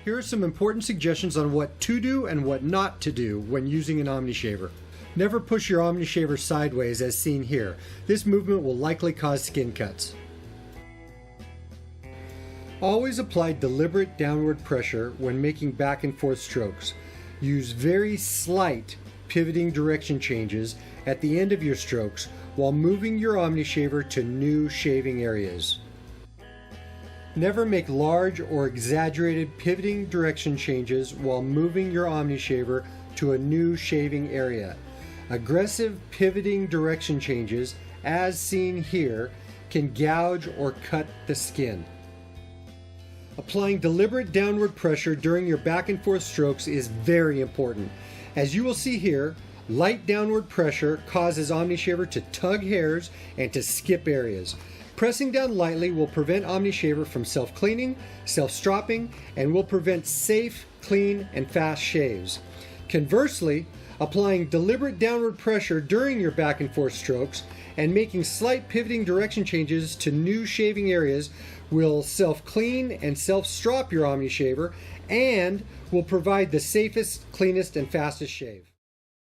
Here are some important suggestions on what to do and what not to do when using an OmniShaver. Never push your OmniShaver sideways as seen here. This movement will likely cause skin cuts. Always apply deliberate downward pressure when making back and forth strokes. Use very slight pivoting direction changes at the end of your strokes while moving your OmniShaver to new shaving areas. Never make large or exaggerated pivoting direction changes while moving your OmniShaver to a new shaving area. Aggressive pivoting direction changes, as seen here, can gouge or cut the skin. Applying deliberate downward pressure during your back and forth strokes is very important. As you will see here, light downward pressure causes OmniShaver to tug hairs and to skip areas. Pressing down lightly will prevent OmniShaver from self-cleaning, self-stropping, and will prevent safe, clean, and fast shaves. Conversely, applying deliberate downward pressure during your back and forth strokes and making slight pivoting direction changes to new shaving areas will self-clean and self-strop your OmniShaver and will provide the safest, cleanest, and fastest shave.